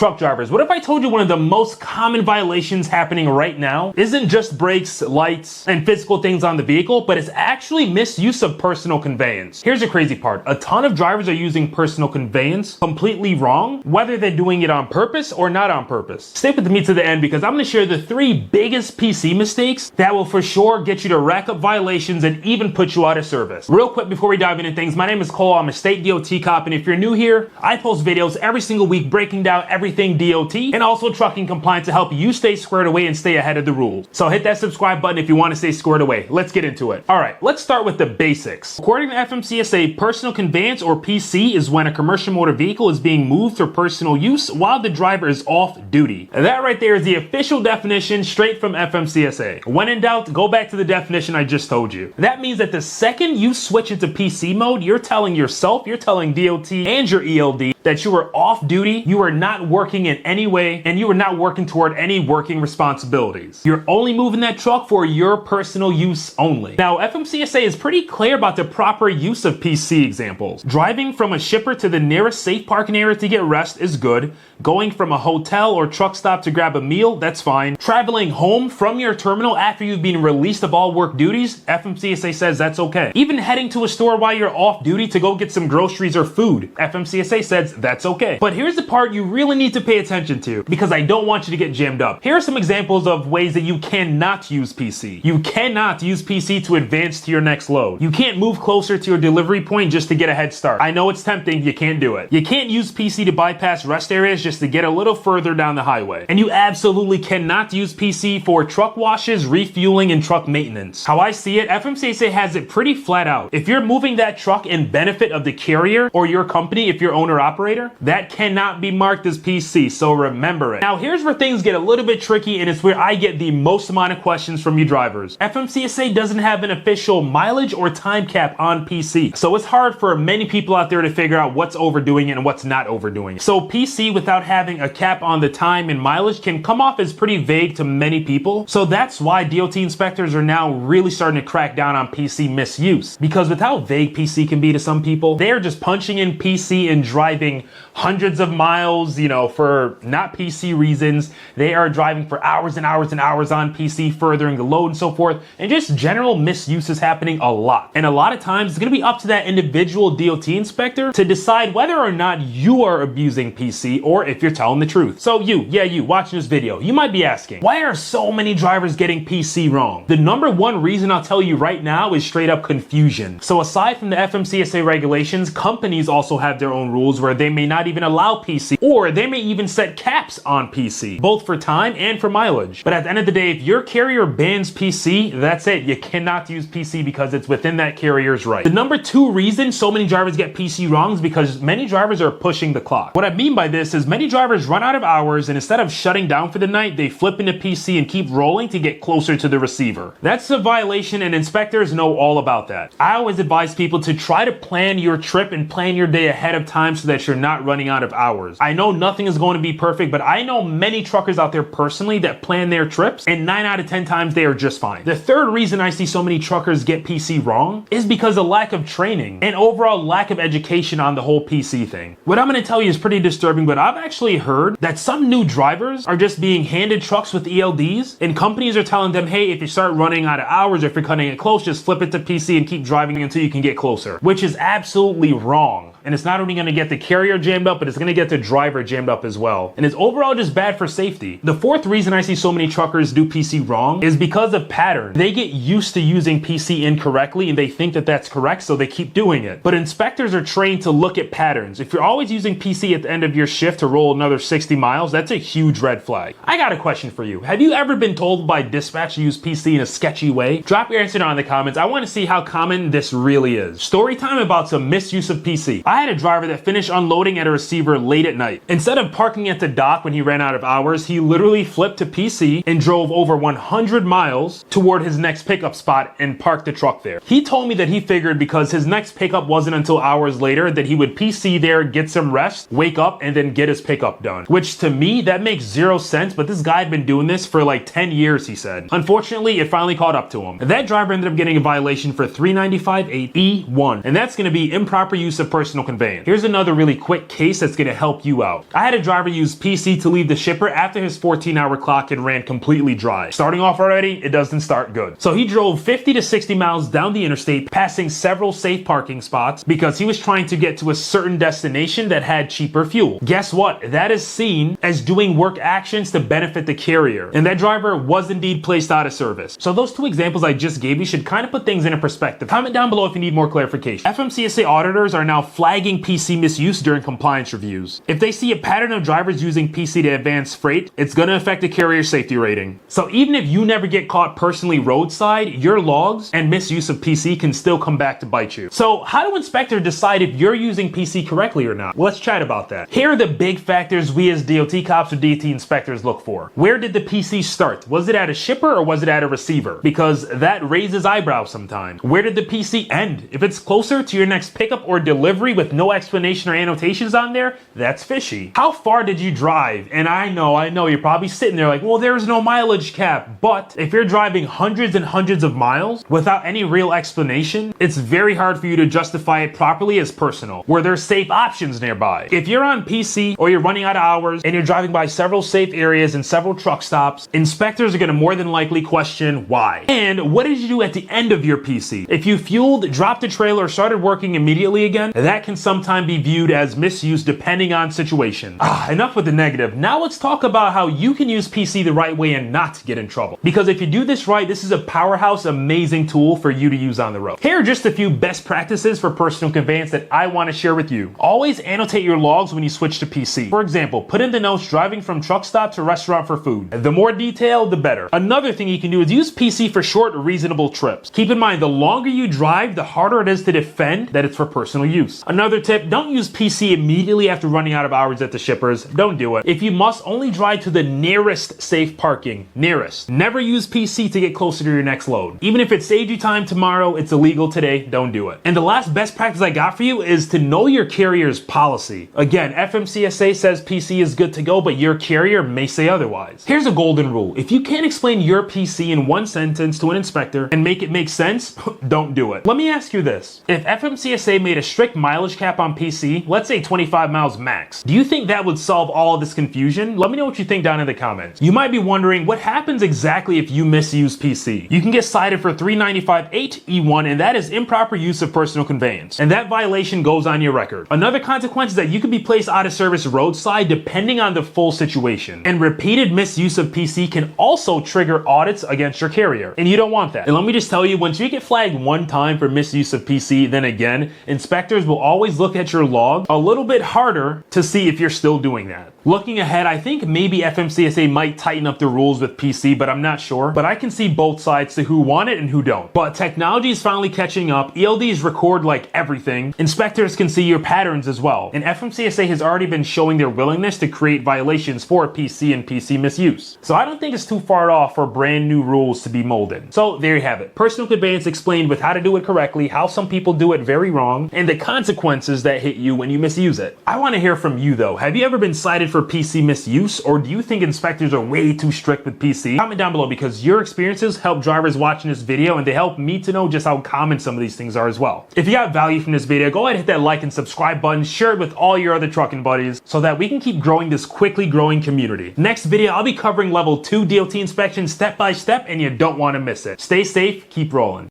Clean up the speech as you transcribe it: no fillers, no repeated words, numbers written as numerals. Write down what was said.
Truck drivers, what if I told you one of the most common violations happening right now isn't just brakes, lights, and physical things on the vehicle, but it's actually misuse of personal conveyance. Here's the crazy part. A ton of drivers are using personal conveyance completely wrong, whether they're doing it on purpose or not on purpose. Stay with me to the end because I'm going to share the 3 biggest PC mistakes that will for sure get you to rack up violations and even put you out of service. Real quick before we dive into things, my name is Cole. I'm a state DOT cop, and if you're new here, I post videos every single week breaking down everything DOT and also trucking compliance to help you stay squared away and stay ahead of the rules. So hit that subscribe button if you want to stay squared away. Let's get into it. All right, let's start with the basics. According to FMCSA, personal conveyance or PC is when a commercial motor vehicle is being moved for personal use while the driver is off duty. And that right there is the official definition straight from FMCSA. When in doubt, go back to the definition I just told you. That means that the second you switch into PC mode, you're telling yourself, you're telling DOT and your ELD that you are off duty, you are not working in any way, and you are not working toward any working responsibilities. You're only moving that truck for your personal use only. Now, FMCSA is pretty clear about the proper use of PC examples. Driving from a shipper to the nearest safe parking area to get rest is good. Going from a hotel or truck stop to grab a meal, that's fine. Traveling home from your terminal after you've been released of all work duties, FMCSA says that's okay. Even heading to a store while you're off duty to go get some groceries or food, FMCSA says that's okay. But here's the part you really need to pay attention to because I don't want you to get jammed up. Here are some examples of ways that you cannot use PC. You cannot use PC to advance to your next load. You can't move closer to your delivery point just to get a head start. I know it's tempting, you can't do it. You can't use PC to bypass rest areas just to get a little further down the highway. And you absolutely cannot use PC for truck washes, refueling, and truck maintenance. How I see it, FMCSA has it pretty flat out. If you're moving that truck in benefit of the carrier or your company, if you're owner-operator, that cannot be marked as PC, so remember it. Now, here's where things get a little bit tricky, and it's where I get the most amount of questions from you drivers. FMCSA doesn't have an official mileage or time cap on PC, so it's hard for many people out there to figure out what's overdoing it and what's not overdoing it. So PC without having a cap on the time and mileage can come off as pretty vague to many people, so that's why DOT inspectors are now really starting to crack down on PC misuse, because with how vague PC can be to some people, they're just punching in PC and driving hundreds of miles, for not PC reasons. They are driving for hours and hours and hours on PC, furthering the load and so forth, and just general misuse is happening a lot. And a lot of times it's going to be up to that individual DOT inspector to decide whether or not you are abusing PC or if you're telling the truth. So you watching this video, you might be asking, why are so many drivers getting PC wrong? The number one reason I'll tell you right now is straight up confusion. So aside from the FMCSA regulations, companies also have their own rules where they may not even allow PC, or they may even set caps on PC, both for time and for mileage. But at the end of the day, if your carrier bans PC, that's it. You cannot use PC because it's within that carrier's right. The number 2 reason so many drivers get PC wrong is because many drivers are pushing the clock. What I mean by this is many drivers run out of hours, and instead of shutting down for the night, they flip into PC and keep rolling to get closer to the receiver. That's a violation, and inspectors know all about that. I always advise people to try to plan your trip and plan your day ahead of time so that you're not running out of hours. I know nothing is going to be perfect, but I know many truckers out there personally that plan their trips, and 9 out of 10 times they are just fine. The third reason I see so many truckers get PC wrong is because of lack of training and overall lack of education on the whole PC thing. What I'm going to tell you is pretty disturbing, but I've actually heard that some new drivers are just being handed trucks with ELDs, and companies are telling them, hey, if you start running out of hours or if you're cutting it close, just flip it to PC and keep driving until you can get closer, which is absolutely wrong. And it's not only going to get the carrier jammed up, but it's going to get the driver jammed up as well. And it's overall just bad for safety. The fourth reason I see so many truckers do PC wrong is because of pattern. They get used to using PC incorrectly and they think that that's correct, so they keep doing it. But inspectors are trained to look at patterns. If you're always using PC at the end of your shift to roll another 60 miles, that's a huge red flag. I got a question for you. Have you ever been told by dispatch to use PC in a sketchy way? Drop your answer down in the comments. I want to see how common this really is. Story time about some misuse of PC. I had a driver that finished unloading at a receiver late at night. Instead of parking at the dock when he ran out of hours, he literally flipped to PC and drove over 100 miles toward his next pickup spot and parked the truck there. He told me that he figured because his next pickup wasn't until hours later that he would PC there, get some rest, wake up, and then get his pickup done. Which to me, that makes zero sense, but this guy had been doing this for like 10 years, he said. Unfortunately, it finally caught up to him. That driver ended up getting a violation for 395.8E1, and that's going to be improper use of personal personal conveyance. Here's another really quick case that's gonna help you out. I had a driver use PC to leave the shipper after his 14-hour clock had ran completely dry. Starting off already, it doesn't start good. So he drove 50 to 60 miles down the interstate, passing several safe parking spots because he was trying to get to a certain destination that had cheaper fuel. Guess what? That is seen as doing work actions to benefit the carrier, and that driver was indeed placed out of service. So those two examples I just gave you should kind of put things into perspective. Comment down below if you need more clarification. FMCSA auditors are now flagging PC misuse during compliance reviews. If they see a pattern of drivers using PC to advance freight, it's going to affect the carrier safety rating. So even if you never get caught personally roadside, your logs and misuse of PC can still come back to bite you. So how do inspectors decide if you're using PC correctly or not? Well, let's chat about that. Here are the big factors we as DOT cops or DOT inspectors look for. Where did the PC start? Was it at a shipper or was it at a receiver? Because that raises eyebrows sometimes. Where did the PC end? If it's closer to your next pickup or delivery with no explanation or annotations on there, that's fishy. How far did you drive? And I know, you're probably sitting there like, well, there's no mileage cap. But if you're driving hundreds and hundreds of miles without any real explanation, it's very hard for you to justify it properly as personal, where there's safe options nearby. If you're on PC or you're running out of hours and you're driving by several safe areas and several truck stops, inspectors are going to more than likely question why. And what did you do at the end of your PC? If you fueled, dropped the trailer, or started working immediately again, that can sometimes be viewed as misuse depending on situation. Enough with the negative. Now let's talk about how you can use PC the right way and not get in trouble. Because if you do this right, this is a powerhouse, amazing tool for you to use on the road. Here are just a few best practices for personal conveyance that I want to share with you. Always annotate your logs when you switch to PC. For example, put in the notes driving from truck stop to restaurant for food. The more detail, the better. Another thing you can do is use PC for short, reasonable trips. Keep in mind, the longer you drive, the harder it is to defend that it's for personal use. Another tip, don't use PC immediately after running out of hours at the shippers. Don't do it. If you must, only drive to the nearest safe parking. Nearest. Never use PC to get closer to your next load. Even if it saved you time tomorrow, it's illegal today, don't do it. And the last best practice I got for you is to know your carrier's policy. Again, FMCSA says PC is good to go, but your carrier may say otherwise. Here's a golden rule. If you can't explain your PC in one sentence to an inspector and make it make sense, don't do it. Let me ask you this. If FMCSA made a strict mileage cap on PC, let's say 25 miles max, do you think that would solve all of this confusion? Let me know what you think down in the comments. You might be wondering what happens exactly if you misuse PC. You can get cited for 395(8)(E1), and that is improper use of personal conveyance. And that violation goes on your record. Another consequence is that you can be placed out of service roadside depending on the full situation. And repeated misuse of PC can also trigger audits against your carrier. And you don't want that. And let me just tell you, once you get flagged one time for misuse of PC, then again, inspectors will always look at your log a little bit harder to see if you're still doing that. Looking ahead, I think maybe FMCSA might tighten up the rules with PC, but I'm not sure. But I can see both sides to who want it and who don't. But technology is finally catching up. ELDs record like everything. Inspectors can see your patterns as well. And FMCSA has already been showing their willingness to create violations for PC and PC misuse. So I don't think it's too far off for brand new rules to be molded. So there you have it. Personal conveyance explained with how to do it correctly, how some people do it very wrong, and the consequences that hit you when you misuse it. I want to hear from you though. Have you ever been cited for PC misuse, or do you think inspectors are way too strict with PC? Comment down below, because your experiences help drivers watching this video and they help me to know just how common some of these things are as well. If you got value from this video, go ahead and hit that like and subscribe button, share it with all your other trucking buddies so that we can keep growing this quickly growing community. Next video, I'll be covering level 2 DOT inspection step by step, and you don't want to miss it. Stay safe, keep rolling.